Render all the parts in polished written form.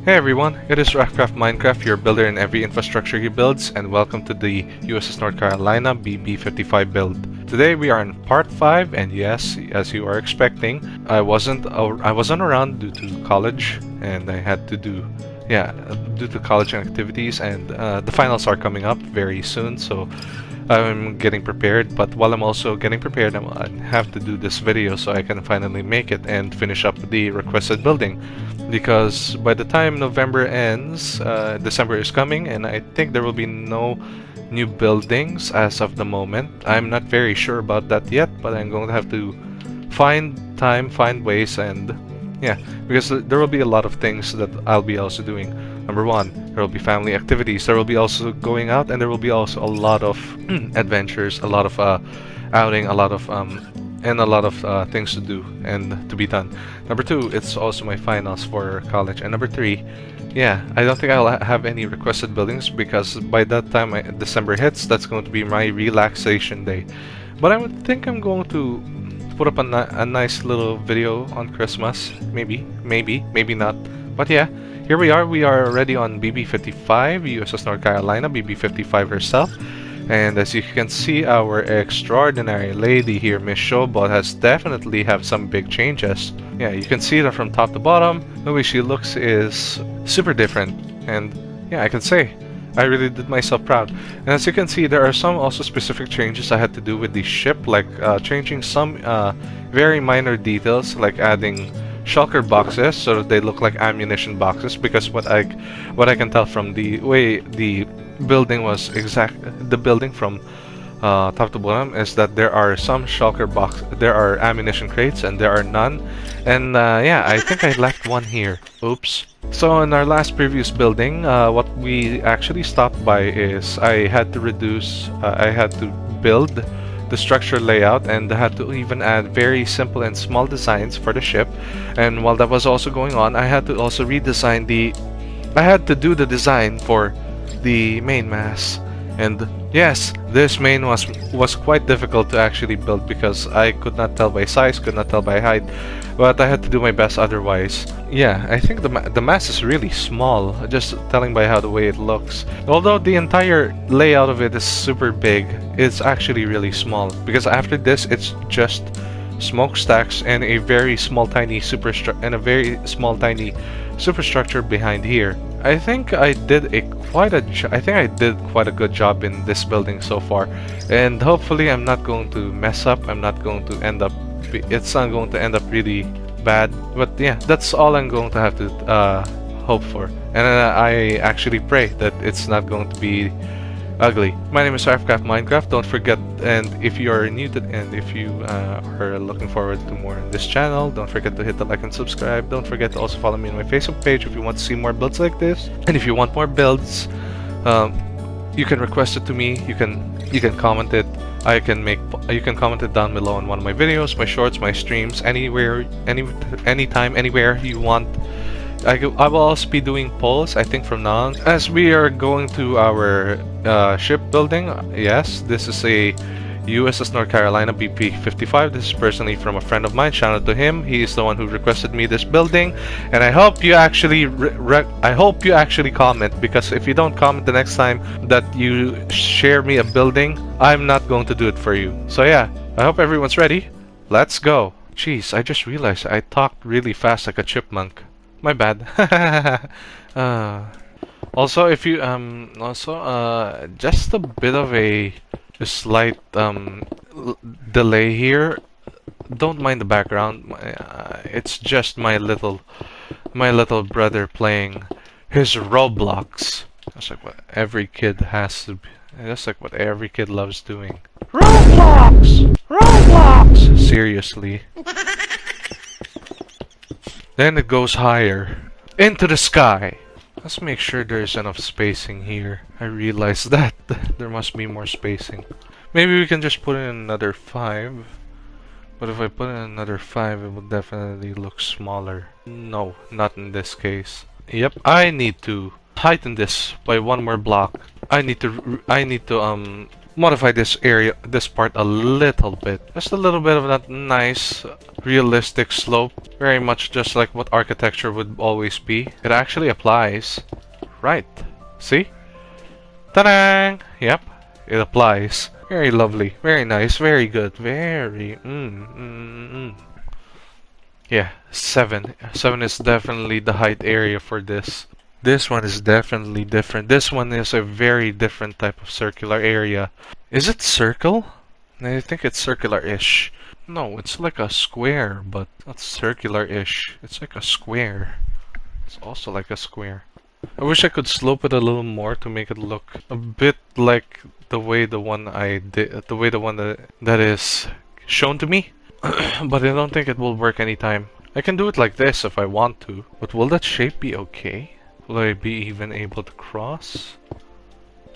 Hey everyone, it is Rackcraft Minecraft, your builder in every infrastructure he builds, and welcome to the USS North Carolina BB-55 build. Today we are in part 5, and yes, as you are expecting, I wasn't around due to college, and I had to do, due to college activities, and the finals are coming up very soon, so I'm getting prepared. But while I'm also getting prepared, I have to do this video so I can finally make it and finish up the requested building. Because by the time November ends, December is coming, and I think there will be no new buildings as of the moment. I'm not very sure about that yet, but I'm going to have to find time, find ways, and yeah, because there will be a lot of things that I'll be also doing. Number one, there will be family activities. There will be also going out, and there will be also a lot of adventures, a lot of outing, a lot of things to do and to be done. Number two, it's also my finals for college. And number three, yeah, I don't think I'll have any requested buildings because by that time December hits, that's going to be my relaxation day. But I would think I'm going to put up a nice little video on Christmas. Maybe not. But yeah, here we are. We are already on BB-55, USS North Carolina, BB-55 herself. And as you can see, our extraordinary lady here, Miss Shoutout, has definitely have some big changes. Yeah, you can see that from top to bottom. The way she looks is super different. And yeah, I can say I really did myself proud. And as you can see, there are some also specific changes I had to do with the ship, like changing some very minor details, like adding shulker boxes so that they look like ammunition boxes. Because what I can tell from the way the building was the building from top to bottom is that there are some shulker box, there are ammunition crates, and there are none. And yeah, I think I left one here. Oops. So in our last previous building, what we actually stopped by is I had to build the structure layout, and I had to even add very simple and small designs for the ship. And while that was also going on, I had to also redesign I had to do the design for the main mass. And yes, this main was quite difficult to actually build because I could not tell by size, could not tell by height, but I had to do my best otherwise. Yeah, I think the mass is really small, just telling by how the way it looks. Although the entire layout of it is super big, it's actually really small because after this it's just smokestacks and a very small tiny superstructure behind here. I think I did quite a good job in this building so far, and hopefully I'm not going to mess up. It's not going to end up really bad. But yeah, that's all I'm going to have to hope for, and I actually pray that it's not going to be ugly. My name is Rackcraft Minecraft. Don't forget, and if you are new to, and if you are looking forward to more on this channel, don't forget to hit the like and subscribe. Don't forget to also follow me on my Facebook page if you want to see more builds like this. And if you want more builds, you can request it to me. You can comment it. You can comment it down below on one of my videos, my shorts, my streams, anywhere, anytime, anywhere you want. I will also be doing polls, I think, from now on. As we are going to our ship building, yes, this is a USS North Carolina BB-55. This is personally from a friend of mine. Shout out to him. He is the one who requested me this building, and I hope you actually comment, because if you don't comment the next time that you share me a building, I'm not going to do it for you. So yeah, I hope everyone's ready. Let's go. Jeez, I just realized I talked really fast like a chipmunk. My bad. Also, if you just a bit of a slight delay here. Don't mind the background. It's just my little brother playing his Roblox. That's like what every kid has to be. That's like what every kid loves doing. Roblox. Seriously. Then it goes higher into the sky. Let's make sure there's enough spacing here. I realized that there must be more spacing. Maybe we can just put in another 5. But if I put in another 5, it will definitely look smaller. No, not in this case. Yep, I need to heighten this by one more block. I need to modify this area, this part a little bit. Just a little bit of that nice, realistic slope. Very much just like what architecture would always be. It actually applies. Right. See? Ta-da! Yep. It applies. Very lovely. Very nice. Very good. Very... Yeah. 7. 7 is definitely the height area for this. This one is definitely different. This one is a very different type of circular area. Is it circle? I think it's circular-ish. No, it's like a square, but not circular-ish. It's like a square. It's also like a square. I wish I could slope it a little more to make it look a bit like the way the one I did, the way the one that is shown to me. But I don't think it will work anytime. I can do it like this if I want to, but will that shape be okay? Will I be even able to cross?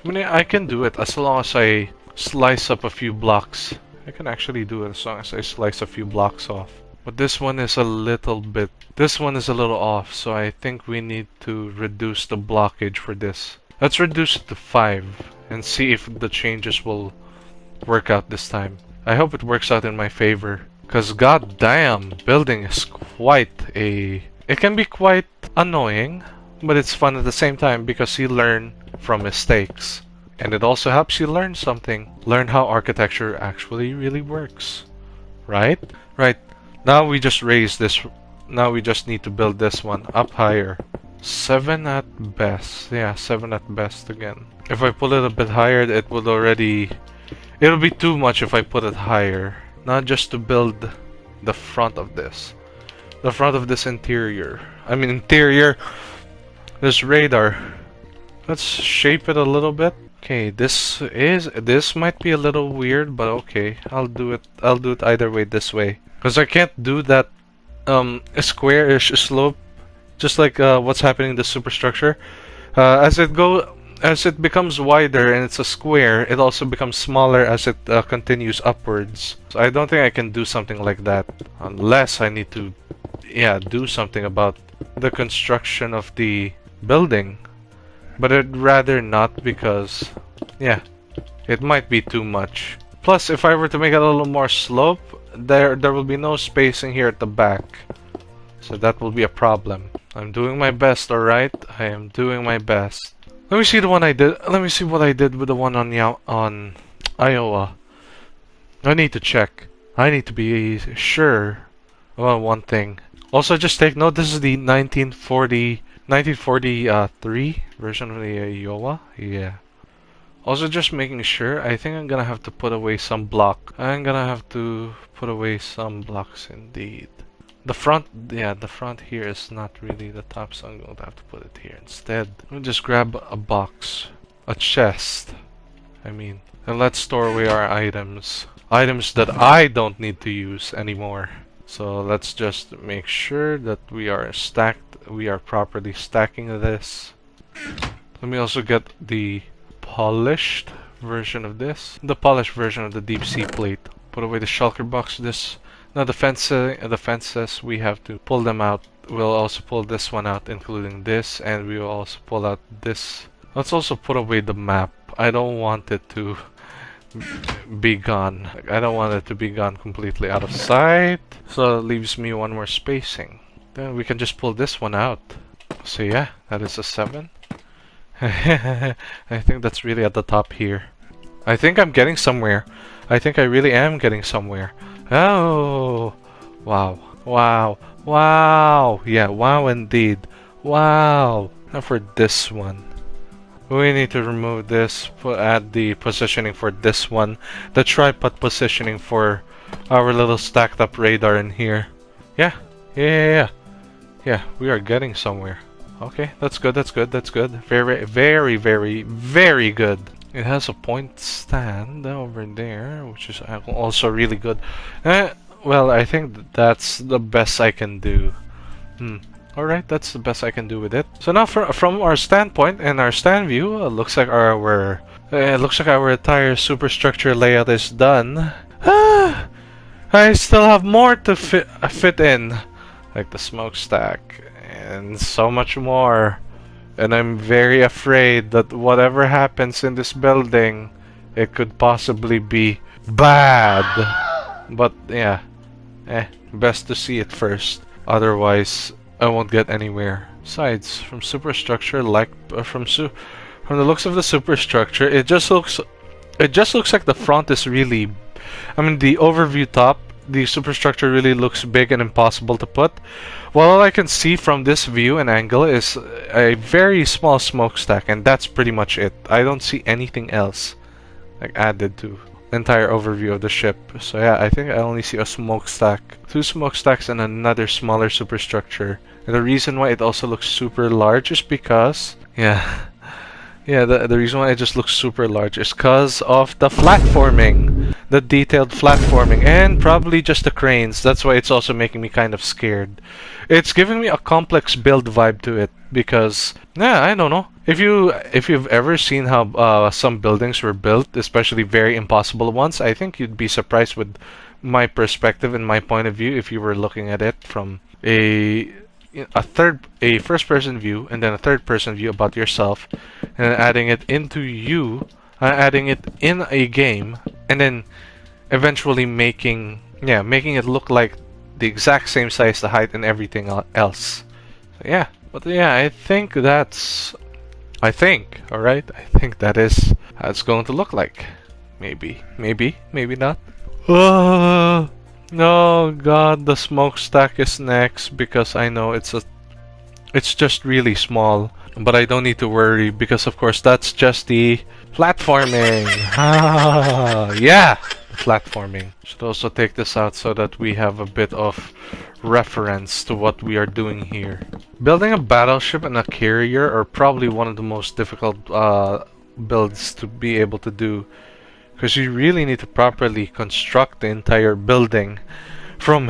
I mean, I can do it as long as I slice up a few blocks. I can actually do it as long as I slice a few blocks off. But this one is a little bit... This one is a little off, so I think we need to reduce the blockage for this. Let's reduce it to 5 and see if the changes will work out this time. I hope it works out in my favor. Because goddamn, building is quite a... It can be quite annoying, but it's fun at the same time because you learn from mistakes. And it also helps you learn something. Learn how architecture actually really works. Right? Right. Now we just raise this. Now we just need to build this one up higher. 7 at best. Yeah, 7 at best again. If I put it a bit higher, it would already... It'll be too much if I put it higher. Not just to build the front of this. The front of this interior. I mean interior. This radar. Let's shape it a little bit. Okay, this might be a little weird, but okay. I'll do it either way this way. Because I can't do that square-ish slope just like what's happening in the superstructure. As it becomes wider and it's a square, it also becomes smaller as it continues upwards. So I don't think I can do something like that unless I need to do something about the construction of the building. But I'd rather not because it might be too much. Plus, if I were to make it a little more slope, there will be no spacing here at the back. So that will be a problem. I'm doing my best, alright? I am doing my best. Let me see the one I did. Let me see what I did with the one on Iowa. I need to check. I need to be sure about one thing. Also, just take note, this is the 1943 version of the Iowa. Yeah. Also, just making sure, I think I'm gonna have to put away some block. I'm gonna have to put away some blocks indeed. The front here is not really the top, so I'm going to have to put it here instead. Let me just grab a box. A chest. I mean. And let's store away our items. Items that I don't need to use anymore. So let's just make sure that we are properly stacking this. Let me also get the polished version of this. The polished version of the deep sea plate. Put away the shulker box. Now the fences, we have to pull them out. We'll also pull this one out, including this, and we will also pull out this. Let's also put away the map. I don't want it to be gone. I don't want it to be gone completely out of sight. So it leaves me one more spacing. Then we can just pull this one out. So yeah, that is a 7. I think that's really at the top here. I think I'm getting somewhere. I think I really am getting somewhere. Oh, wow, wow, wow. Yeah, wow indeed. Wow. Now for this one. We need to remove this, add the positioning for this one. The tripod positioning for our little stacked up radar in here. Yeah, yeah. Yeah, we are getting somewhere. Okay, that's good, that's good, that's good. Very, very, very, very good. It has a point stand over there, which is also really good. Well, I think that's the best I can do. Alright, that's the best I can do with it. So now from our standpoint and our stand view, it looks like our entire superstructure layout is done. I still have more to fit in, like the smokestack and so much more. And I'm very afraid that whatever happens in this building, it could possibly be bad. But yeah, best to see it first. Otherwise, I won't get anywhere. Besides, from superstructure, like from the looks of the superstructure, it just looks like the front is really. I mean, the overview top, the superstructure really looks big and impossible to put. Well, all I can see from this view and angle is a very small smokestack, and that's pretty much it. I don't see anything else like added to the entire overview of the ship. So yeah, I think I only see a smokestack, 2 smokestacks, and another smaller superstructure. And the reason why it also looks super large is because, yeah, the reason why it just looks super large is because of the flatforming, the detailed flatforming, and probably just the cranes. That's why it's also making me kind of scared. It's giving me a complex build vibe to it because, yeah, I don't know. If you've ever seen how some buildings were built, especially very impossible ones, I think you'd be surprised with my perspective and my point of view if you were looking at it from a first person view and then a third person view about yourself, and then adding it into adding it in a game, and then eventually making it look like the exact same size, the height, and everything else. So yeah, but yeah, I think alright, I think that is how it's going to look like. Maybe not. Oh god, the smokestack is next because I know it's just really small, but I don't need to worry because of course that's just the platforming. Yeah, the platforming. Should also take this out so that we have a bit of reference to what we are doing here. Building a battleship and a carrier are probably one of the most difficult builds to be able to do, because you really need to properly construct the entire building from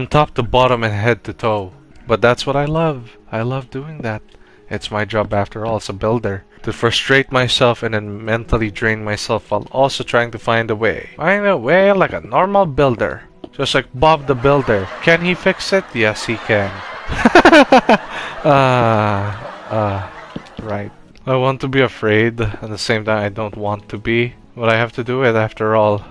top to bottom and head to toe. But that's what I love. I love doing that. It's my job after all as a builder, to frustrate myself and then mentally drain myself while also trying to find a way. Find a way like a normal builder. Just like Bob the Builder. Can he fix it? Yes, he can. Right. I want to be afraid, at the same time I don't want to be. But I have to do it after all.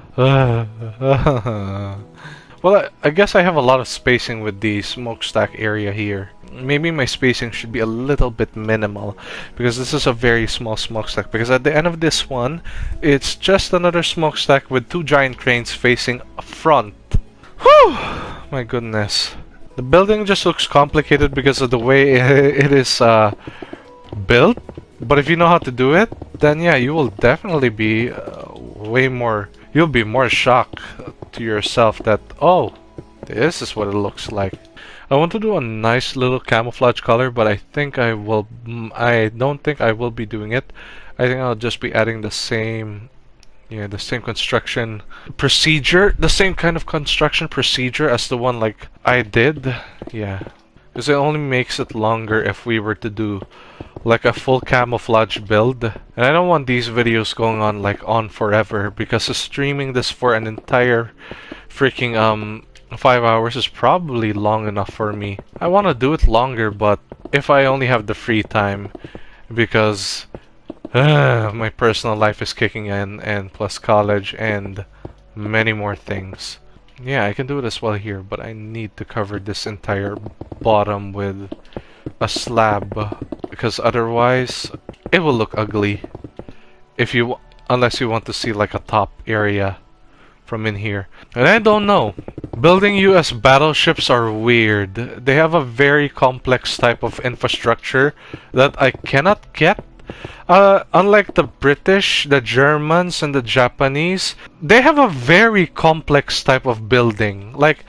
Well, I guess I have a lot of spacing with the smokestack area here. Maybe my spacing should be a little bit minimal, because this is a very small smokestack. Because at the end of this one, it's just another smokestack with 2 giant cranes facing front. Whew! My goodness. The building just looks complicated because of the way it is built. But if you know how to do it, then yeah, you will definitely be you'll be more shocked to yourself that, oh, this is what it looks like. I want to do a nice little camouflage color, but I don't think I will be doing it. I think I'll just be adding the same construction procedure, the same kind of construction procedure as the one like I did. Yeah, because it only makes it longer if we were to do like a full camouflage build. And I don't want these videos going on forever, because streaming this for an entire freaking 5 hours is probably long enough for me. I want to do it longer, but if I only have the free time, because my personal life is kicking in, and plus college and many more things. Yeah, I can do it as well here, but I need to cover this entire bottom with a slab, because otherwise it will look ugly unless you want to see like a top area from in here. And I don't know, building US battleships are weird. They have a very complex type of infrastructure that I cannot get. Unlike the British, the Germans, and the Japanese, they have a very complex type of building. Like,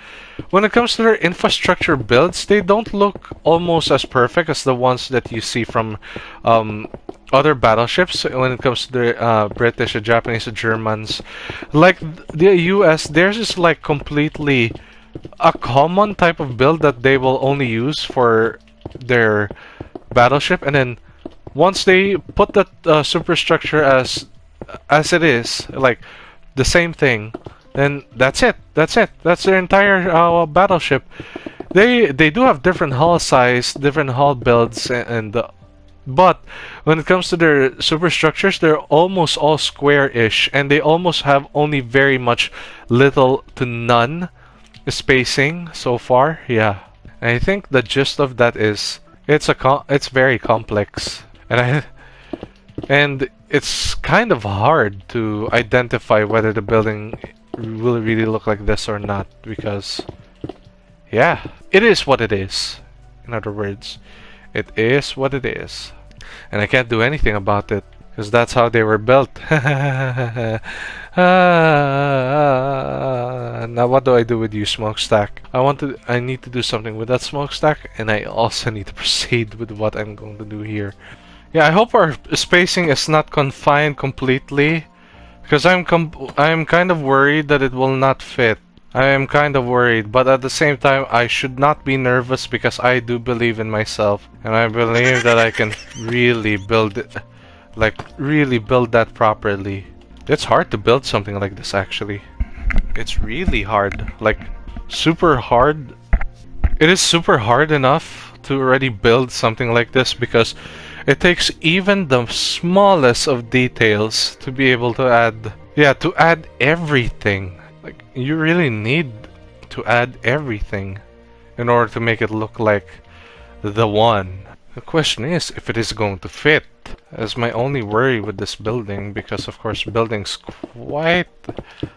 when it comes to their infrastructure builds, they don't look almost as perfect as the ones that you see from other battleships. When it comes to the British, the Japanese, the Germans, like the US, theirs is like completely a common type of build that they will only use for their battleship, and then once they put that superstructure as it is, like the same thing, then that's it. That's their entire battleship. They do have different hull size, different hull builds, and But when it comes to their superstructures, they're almost all square-ish, and they almost have only very much little to none spacing so far. Yeah, and I think the gist of that is it's very complex, and it's kind of hard to identify whether the building will really look like this or not, because yeah, it is what it is. In other words, it is what it is. And I can't do anything about it, because that's how they were built. Now what do I do with you, smokestack? I need to do something with that smokestack, and I also need to proceed with what I'm going to do here. Yeah, I hope our spacing is not confined completely, because I'm kind of worried that it will not fit. I am kind of worried, but at the same time, I should not be nervous because I do believe in myself, and I believe that I can really build it, like really build that properly. It's hard to build something like this, actually. It's really hard, like super hard. It is super hard enough to already build something like this because it takes even the smallest of details to be able to add, yeah, to add everything. Like, you really need to add everything in order to make it look like the one. The question is if it is going to fit. That's my only worry with this building, because of course building's quite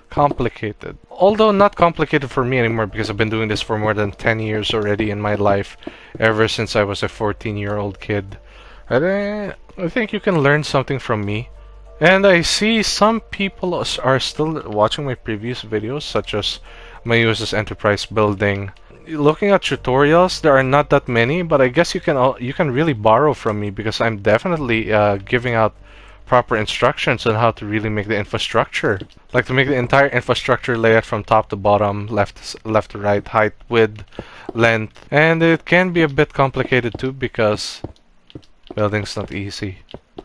complicated. Although not complicated for me anymore, because I've been doing this for more than 10 years already in my life, ever since I was a 14-year-old kid. I think you can learn something from me. And I see some people are still watching my previous videos, such as my USS Enterprise building. Looking at tutorials, there are not that many, but I guess you can really borrow from me, because I'm definitely giving out proper instructions on how to really make the infrastructure. Like to make the entire infrastructure layout from top to bottom, left to right, height, width, length. And it can be a bit complicated too, because building's not easy.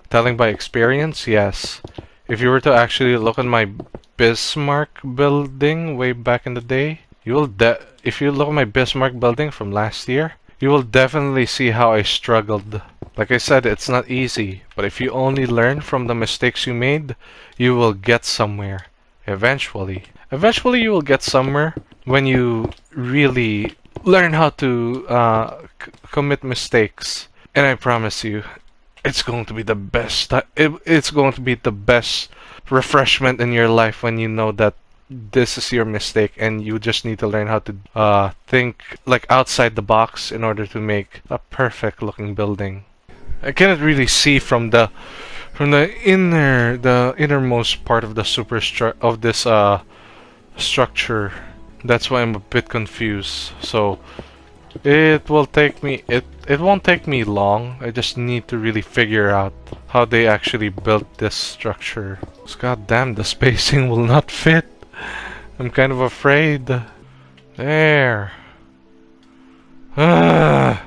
Telling by experience, yes. If you were to actually look at my Bismarck building way back in the day, if you look at my Bismarck building from last year, you will definitely see how I struggled. Like I said, it's not easy, but if you only learn from the mistakes you made, you will get somewhere. Eventually. Eventually you will get somewhere when you really learn how to commit mistakes. And I promise you, it's going to be the best. It's going to be the best refreshment in your life when you know that this is your mistake and you just need to learn how to think like outside the box in order to make a perfect looking building. I cannot really see from the innermost part of the structure. That's why I'm a bit confused. So it won't take me long. I just need to really figure out how they actually built this structure. God damn, the spacing will not fit. I'm kind of afraid. There. Ah!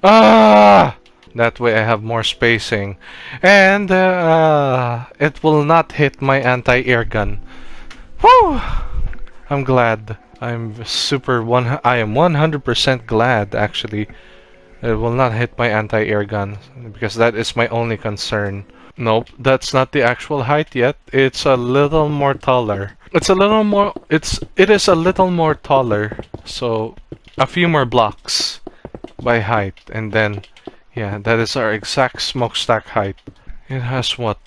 Ah! That way I have more spacing. And it will not hit my anti-air gun. Woo! I'm glad. I am 100% glad, actually. It will not hit my anti-air gun, because that is my only concern. Nope, that's not the actual height yet. It's a little more taller. It is a little more taller. So a few more blocks by height, and then yeah, that is our exact smokestack height. It has what?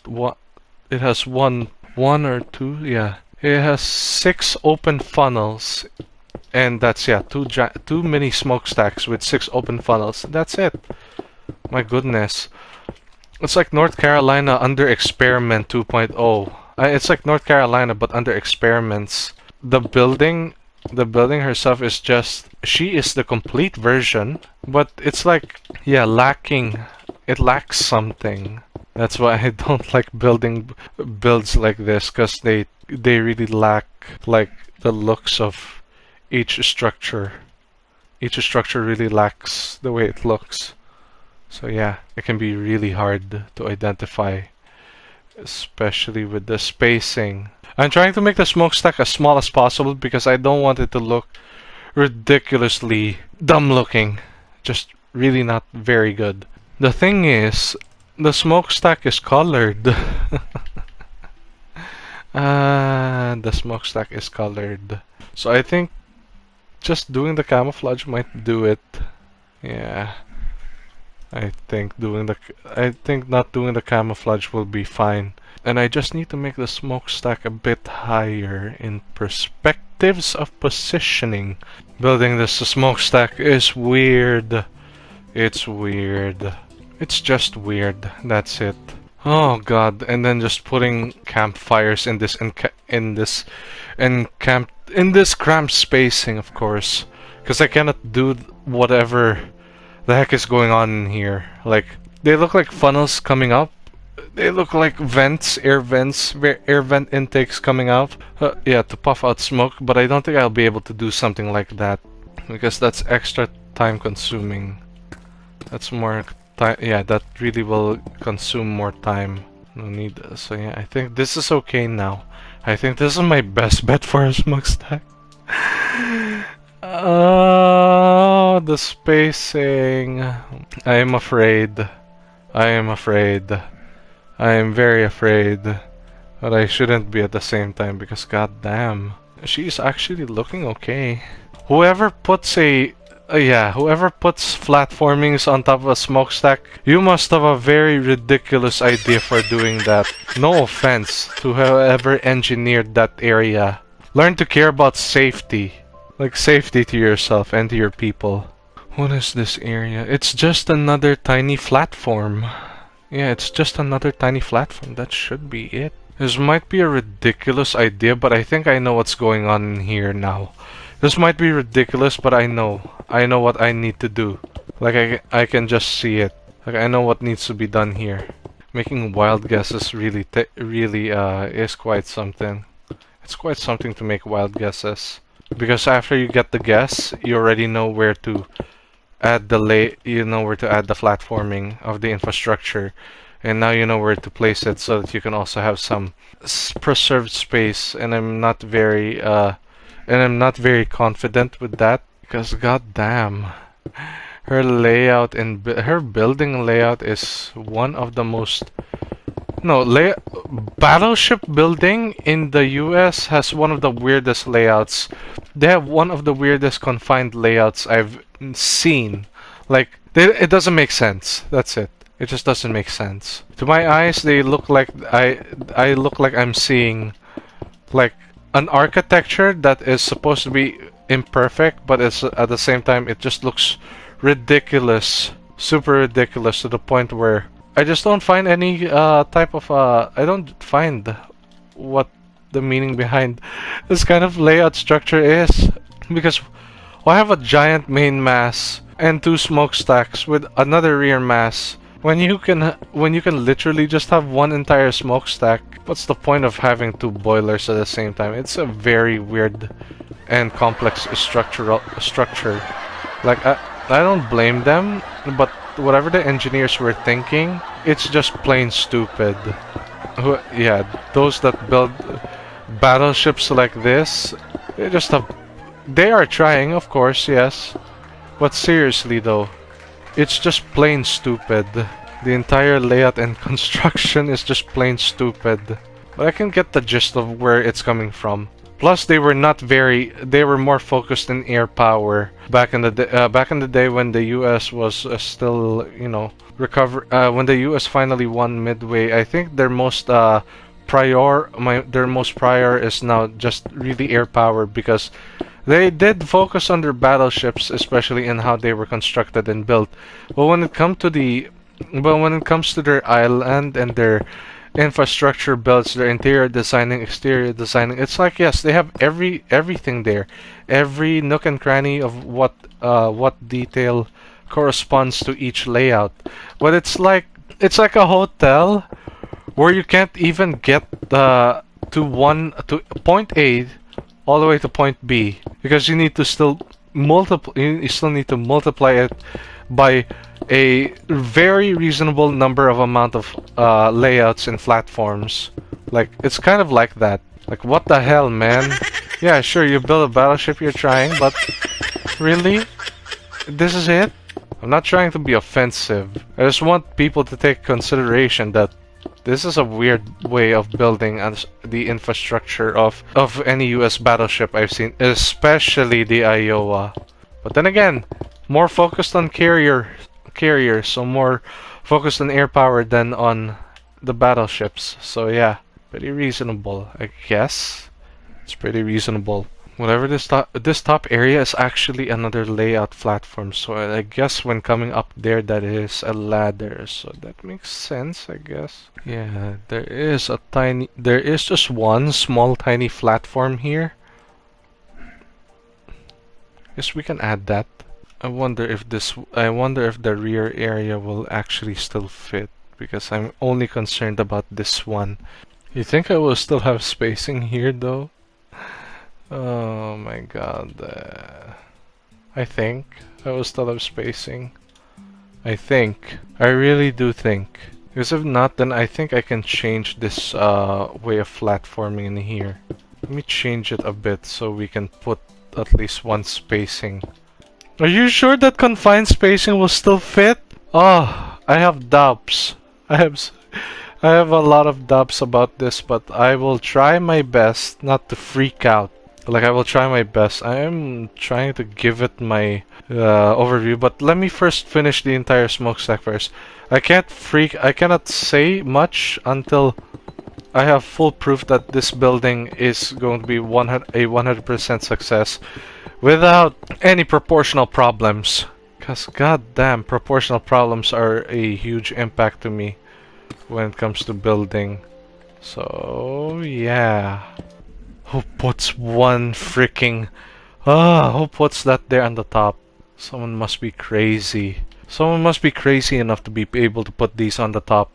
It has one or two, yeah. It has 6 open funnels, and that's, yeah, two mini smokestacks with 6 open funnels. That's it. My goodness. It's like North Carolina under Experiment 2.0. It's like North Carolina but under experiments. The building herself is just, she is the complete version, but it's like, yeah, it lacks something. That's why I don't like building builds like this, because they really lack like the looks of each structure. Each structure really lacks the way it looks. So yeah, it can be really hard to identify, especially with the spacing. I'm trying to make the smokestack as small as possible because I don't want it to look ridiculously dumb looking. Just really not very good. The thing is, the smokestack is colored. The smokestack is colored. So I think just doing the camouflage might do it. Yeah. I think not doing the camouflage will be fine. And I just need to make the smokestack a bit higher in perspectives of positioning. Building this smokestack is weird. It's weird. It's just weird. That's it. Oh god! And then just putting campfires in this cramped spacing, of course, because I cannot do whatever the heck is going on in here. Like, they look like funnels coming up. They look like vents, air vent intakes coming out. Yeah, to puff out smoke, but I don't think I'll be able to do something like that because that's extra time consuming. That's more time. Yeah, that really will consume more time. No need. So yeah, I think this is okay now. I think this is my best bet for a smokestack. Oh, the spacing. I am afraid. I am afraid. I am very afraid. But I shouldn't be at the same time because goddamn. She's actually looking okay. Whoever puts whoever puts flatformings on top of a smokestack, you must have a very ridiculous idea for doing that. No offense to whoever engineered that area. Learn to care about safety. Like safety to yourself and to your people. What is this area? It's just another tiny platform. Yeah, it's just another tiny platform. That should be it. This might be a ridiculous idea, but I think I know what's going on in here now. This might be ridiculous, but I know what I need to do. Like I can just see it. Like I know what needs to be done here. Making wild guesses really is quite something. It's quite something to make wild guesses. Because after you get the guess, you already know where to add the platforming of the infrastructure, and now you know where to place it so that you can also have some preserved space. And I'm not very confident with that because goddamn, her layout and her building layout is one of the most. No, battleship building in the US has one of the weirdest layouts. They have one of the weirdest confined layouts I've seen. Like, it doesn't make sense. That's it. It just doesn't make sense. To my eyes, they look like I look like I'm seeing like an architecture that is supposed to be imperfect, but it's at the same time it just looks ridiculous, super ridiculous to the point where I just don't find any type of I don't find what the meaning behind this kind of layout structure is, because I have a giant main mass and two smokestacks with another rear mass when you can literally just have one entire smokestack. What's the point of having two boilers at the same time? It's a very weird and complex structure. Like I don't blame them, but whatever the engineers were thinking, it's just plain stupid. Yeah, those that build battleships like this, they are trying, of course, yes. But seriously though, it's just plain stupid. The entire layout and construction is just plain stupid. But I can get the gist of where it's coming from. Plus, they were more focused in air power back in the day when the U.S. was still, when the U.S. finally won Midway. I think their most prior is now just really air power, because they did focus on their battleships, especially in how they were constructed and built. But when it comes to their island and their infrastructure builds, their interior designing, exterior designing, it's like, yes, they have everything there, every nook and cranny of what detail corresponds to each layout. But it's like a hotel where you can't even get to point A all the way to point B, because you need to still need to multiply it by a very reasonable number of amount of layouts and platforms. Like, it's kind of like that. Like, what the hell, man? Yeah, sure, you build a battleship, you're trying, but really? This is it? I'm not trying to be offensive. I just want people to take consideration that this is a weird way of building the infrastructure of any US battleship I've seen, especially the Iowa. But then again, more focused on carriers, so more focused on air power than on the battleships. So yeah, pretty reasonable, I guess. It's pretty reasonable. Whatever this top area is actually another layout platform, so I guess when coming up there that is a ladder, so that makes sense, I guess. Yeah, there is just one small tiny platform here. Guess we can add that. I wonder if the rear area will actually still fit, because I'm only concerned about this one. You think I will still have spacing here though? Oh my god. I think I will still have spacing. I think. I really do think. Because if not, then I think I can change this way of platforming in here. Let me change it a bit so we can put at least one spacing. Are you sure that confined spacing will still fit? Oh, I have doubts. I have a lot of doubts about this, but I will try my best not to freak out. Like, I will try my best. I am trying to give it my overview, but let me first finish the entire smokestack first. I cannot say much until I have full proof that this building is going to be a 100% success without any proportional problems. Because goddamn, proportional problems are a huge impact to me when it comes to building. So yeah. Who puts one freaking... who puts that there on the top? Someone must be crazy. Someone must be crazy enough to be able to put these on the top.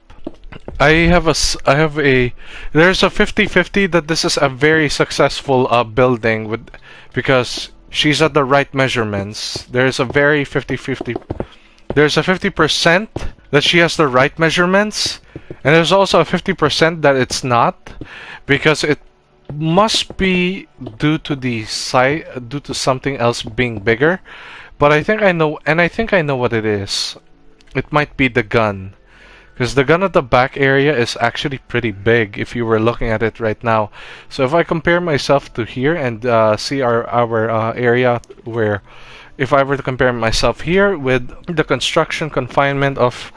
There's a 50-50 that this is a very successful building because she's at the right measurements. There's a very 50-50. There's a 50% that she has the right measurements, and there's also a 50% that it's not, because it must be due to something else being bigger. But I think I know what it is. It might be the gun, because the gun at the back area is actually pretty big if you were looking at it right now. So if I compare myself to here and see our area, where if I were to compare myself here with the construction confinement of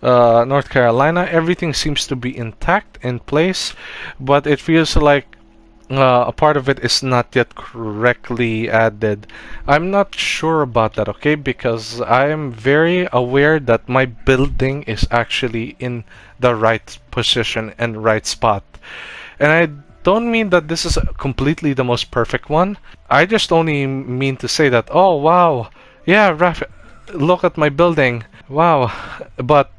North Carolina, everything seems to be intact in place, but it feels like a part of it is not yet correctly added. I'm not sure about that, okay? Because I am very aware that my building is actually in the right position and right spot. And I don't mean that this is completely the most perfect one. I just only mean to say that, oh wow, yeah, Raf, look at my building. Wow. But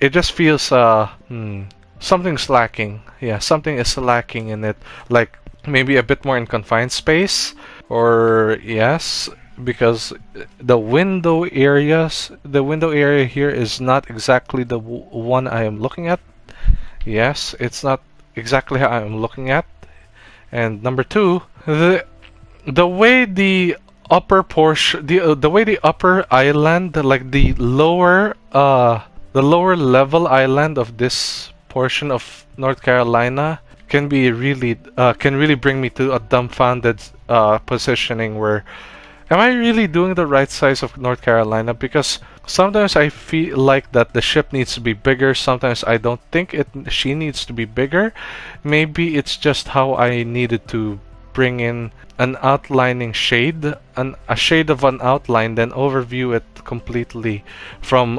it just feels something's lacking. Yeah, something is lacking in it. Like maybe a bit more in confined space, or yes, because the window area here is not exactly the one I am looking at. Yes, it's not exactly how I'm looking at. And number two, the way the upper portion, the way the upper island, like the lower level island of this portion of North Carolina, can really bring me to a dumbfounded positioning where, am I really doing the right size of North Carolina? Because sometimes I feel like that the ship needs to be bigger, sometimes I don't think she needs to be bigger. Maybe it's just how I needed to bring in an outlining shade, a shade of an outline, then overview it completely from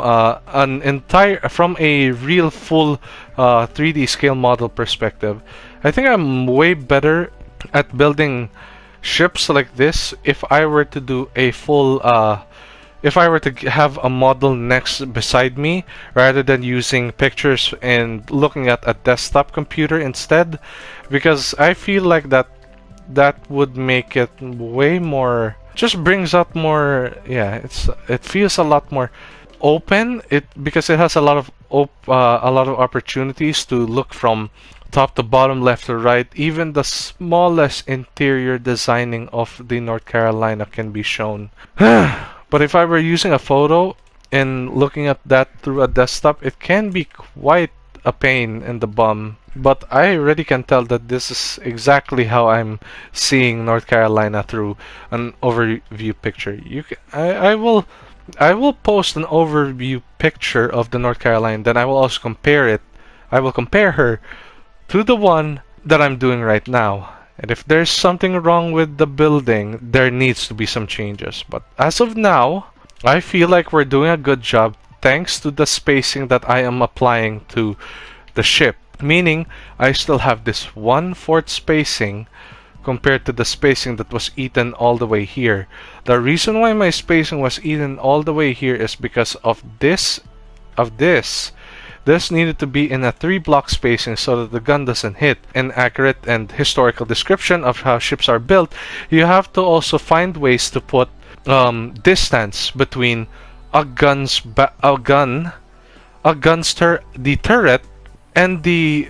from a real full 3D scale model perspective. I think I'm way better at building ships like this if I were to do a full if I were to have a model next beside me rather than using pictures and looking at a desktop computer instead, because I feel like that would make it way more, just brings out more, yeah, it feels a lot more open, because it has a lot of opportunities to look from top to bottom, left to right. Even the smallest interior designing of the North Carolina can be shown. But if I were using a photo and looking at that through a desktop, it can be quite a pain in the bum. But I already can tell that this is exactly how I'm seeing North Carolina through an overview picture. I will post an overview picture of the North Carolina, then I will also compare it. I will compare her to the one that I'm doing right now. And if there's something wrong with the building, there needs to be some changes. But as of now, I feel like we're doing a good job thanks to the spacing that I am applying to the ship. Meaning, I still have this 1/4 spacing compared to the spacing that was eaten all the way here. The reason why my spacing was eaten all the way here is because of this. This needed to be in a 3-block spacing so that the gun doesn't hit. An accurate and historical description of how ships are built, you have to also find ways to put distance between the turret and the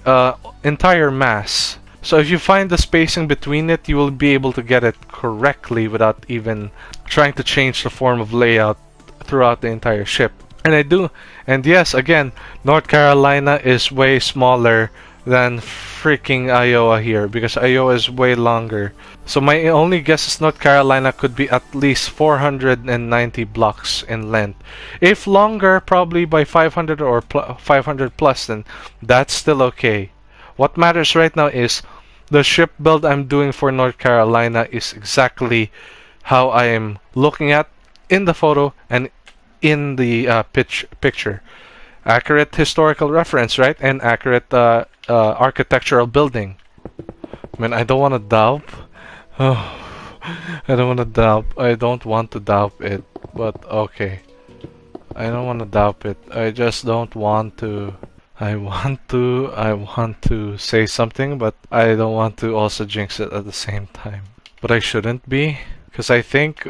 entire mass. So if you find the spacing between it, you will be able to get it correctly without even trying to change the form of layout throughout the entire ship. And yes, again, North Carolina is way smaller than freaking Iowa here because Iowa is way longer. So my only guess is North Carolina could be at least 490 blocks in length. If longer, probably by 500 or 500 plus, then that's still okay. What matters right now is the ship build I'm doing for North Carolina is exactly how I am looking at in the photo and in the picture. Accurate historical reference, right? And accurate architectural building. I mean, I don't want to doubt. Oh, I don't want to doubt. I don't want to doubt it. But okay. I don't want to doubt it. I just don't want to. I want to say something, but I don't want to also jinx it at the same time. But I shouldn't be, because I think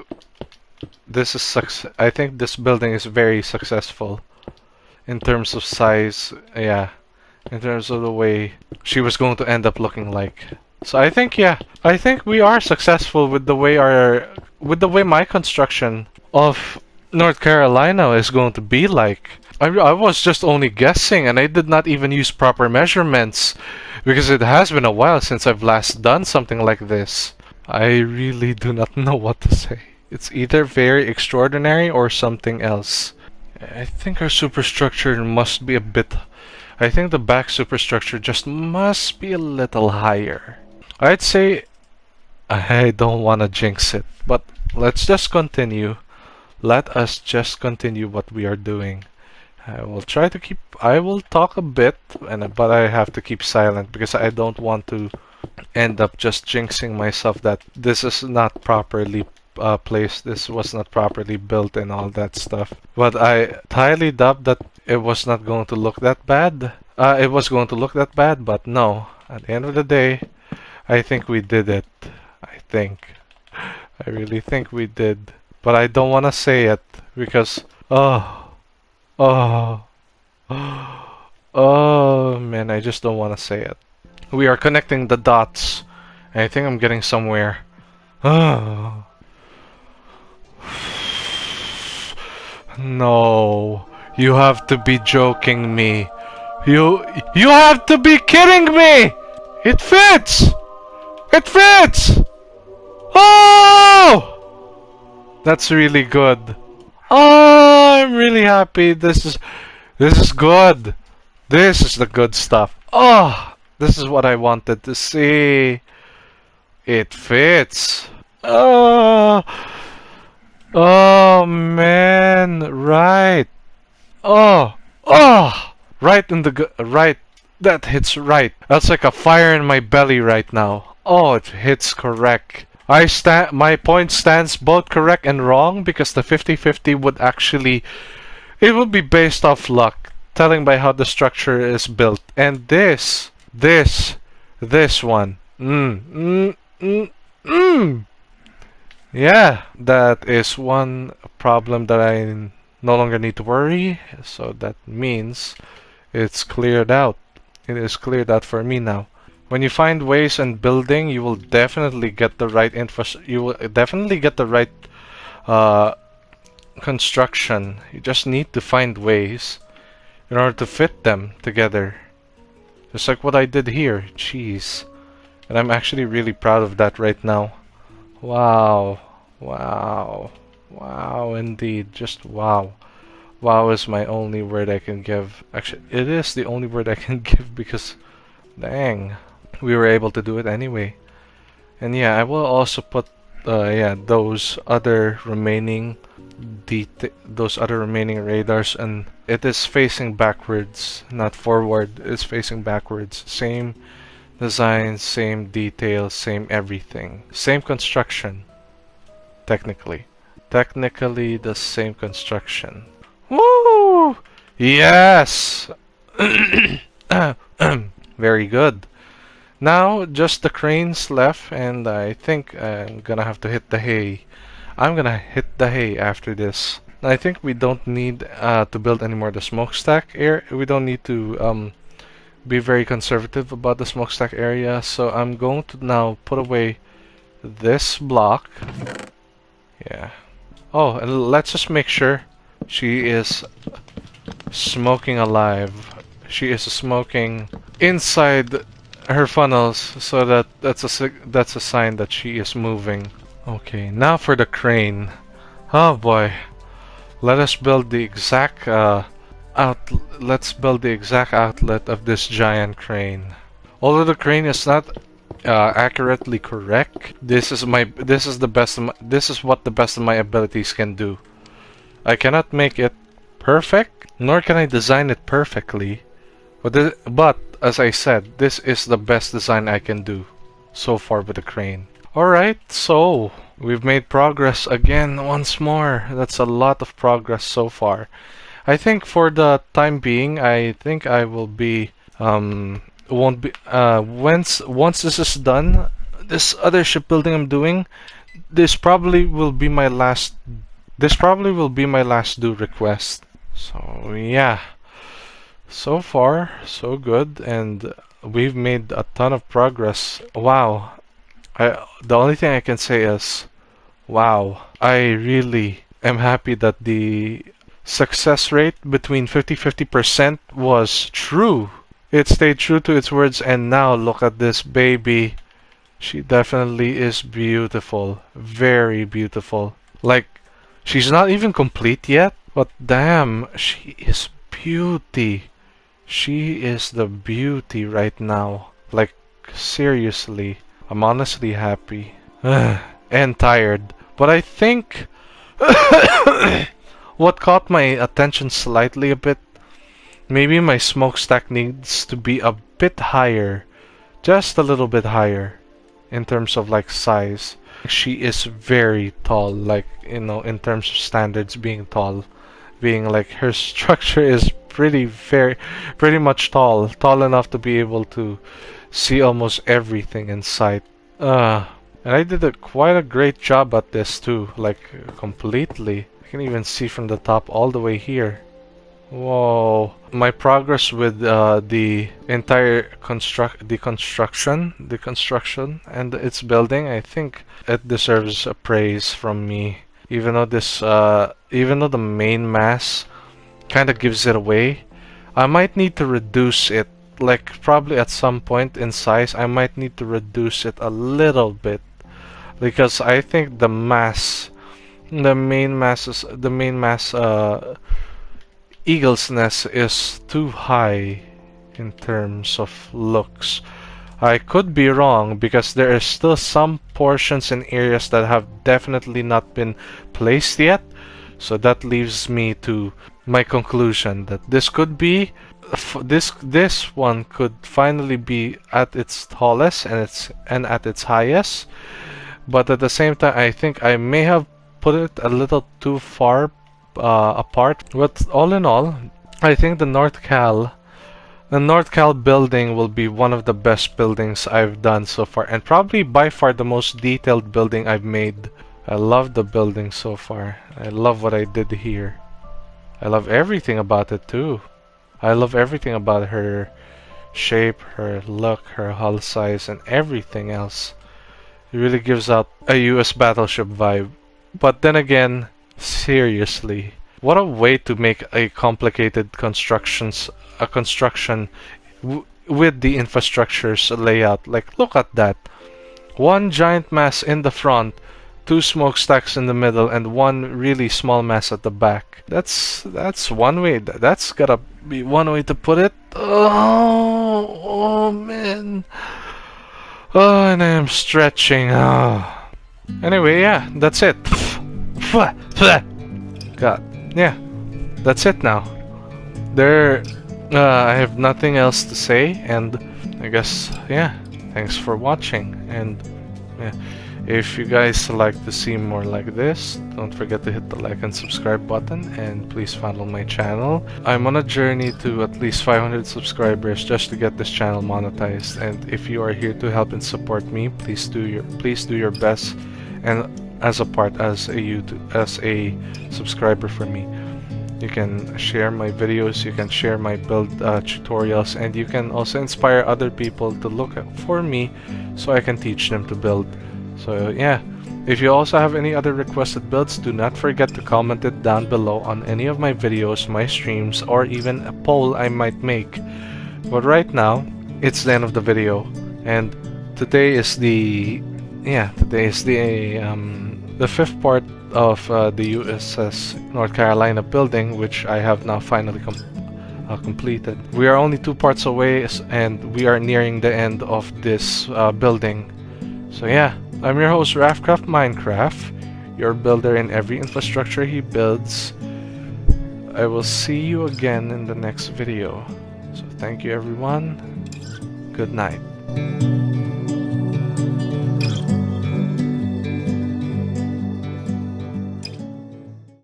I think this building is very successful in terms of size. Yeah, in terms of the way she was going to end up looking like. So I think, yeah, I think we are successful with the way my construction of North Carolina is going to be like. I was just only guessing, and I did not even use proper measurements because it has been a while since I've last done something like this. I really do not know what to say. It's either very extraordinary or something else. I think our superstructure must be a bit... I think the back superstructure just must be a little higher. I'd say... I don't want to jinx it, but let's just continue. Let us just continue what we are doing. I will try to keep... I will talk a bit, but I have to keep silent because I don't want to end up just jinxing myself that this is not properly placed, this was not properly built and all that stuff. But I highly doubt that it was not going to look that bad. It was going to look that bad, but no. At the end of the day, I think we did it. I really think we did. But I don't want to say it because... Oh man, I just don't want to say it. We are connecting the dots. And I think I'm getting somewhere. No, you have to be joking me. You have to be kidding me! It fits! It fits! Oh! That's really good. Oh, I'm really happy. This is good. This is the good stuff. Oh, this is what I wanted to see. It fits. Oh, oh man, right. Oh, right in the right. That hits right. That's like a fire in my belly right now. Oh, it hits correct. My point stands both correct and wrong because the 50-50 would actually... It would be based off luck, telling by how the structure is built. And this one. Yeah, that is one problem that I no longer need to worry. So that means it's cleared out. It is cleared out for me now. When you find ways in building, you will definitely get the right construction. You just need to find ways in order to fit them together. Just like what I did here. Jeez. And I'm actually really proud of that right now. Wow. Wow. Wow, indeed. Just wow. Wow is my only word I can give. Actually, it is the only word I can give because, dang, we were able to do it anyway. And yeah, I will also put, yeah, those other remaining radars, and it is facing backwards, not forward. It's facing backwards. Same design, same details, same everything, same construction. Technically the same construction. Woo! Yes! Very good. Now, just the cranes left, and I think I'm gonna have to hit the hay. I'm gonna hit the hay after this. I think we don't need to build anymore the smokestack area. We don't need to be very conservative about the smokestack area, so I'm going to now put away this block. Yeah. Oh, and let's just make sure she is smoking alive. She is smoking inside her funnels, so that's a sign that she is moving. Okay, now for the crane. Oh boy, let us build the exact let's build the exact outlet of this giant crane. Although the crane is not accurately correct, this is what the best of my abilities can do. I cannot make it perfect, nor can I design it perfectly, but as I said, this is the best design I can do so far with the crane. Alright, so we've made progress again once more. That's a lot of progress so far. I think for the time being, I think I will be won't be once this is done, this other shipbuilding I'm doing, this probably will be my last due request. So yeah, so far so good, and we've made a ton of progress. Wow. The only thing I can say is wow. I really am happy that the success rate between 50-50% was true. It stayed true to its words, and now look at this baby. She definitely is beautiful. Very beautiful. Like, she's not even complete yet, but damn, she is beauty. She is the beauty right now. Like, seriously. I'm honestly happy. And tired. But I think what caught my attention slightly a bit, maybe my smokestack needs to be a bit higher. Just a little bit higher. In terms of like size. She is very tall, like, you know, in terms of standards being tall. Being like, her structure is pretty much tall enough to be able to see almost everything in sight. And I did quite a great job at this too, like completely. I can even see from the top all the way here. Whoa. My progress with the entire construction and its building, I think it deserves a praise from me. Even though the main mass kind of gives it away, I might need to reduce it. Like, probably at some point in size, I might need to reduce it a little bit, because I think the main mass Eagle's Nest is too high in terms of looks. I could be wrong, because there are still some portions and areas that have definitely not been placed yet. So that leaves me to my conclusion that this could be this one could finally be at its tallest and at its highest. But at the same time, I think I may have put it a little too far apart. But all in all, I think the North Cal building will be one of the best buildings I've done so far, and probably by far the most detailed building I've made. I love the building so far. I love what I did here. I love everything about it too. I love everything about her shape, her look, her hull size, and everything else. It really gives out a US battleship vibe. But then again, Seriously. What a way to make a complicated construction with the infrastructure's layout. Like, look at that. One giant mass in the front, two smokestacks in the middle, and one really small mass at the back. That's one way. That's gotta be one way to put it. Oh man. Oh, and I am stretching. Oh. Anyway, yeah, that's it. God, yeah, that's it now. I have nothing else to say, and I guess, yeah, thanks for watching. And yeah, if you guys like to see more like this, don't forget to hit the like and subscribe button, and please follow my channel. I'm on a journey to at least 500 subscribers just to get this channel monetized, and if you are here to help and support me, please do your best, and as a subscriber for me. You can share my videos, you can share my build tutorials, and you can also inspire other people to look for me so I can teach them to build. So yeah, if you also have any other requested builds, do not forget to comment it down below on any of my videos, my streams, or even a poll I might make. But right now, it's the end of the video, and today is the fifth part of the USS North Carolina building, which I have now finally completed. We are only 2 parts away, and we are nearing the end of this building. So yeah, I'm your host, Rafcraft Minecraft, your builder in every infrastructure he builds. I will see you again in the next video. So thank you everyone. Good night.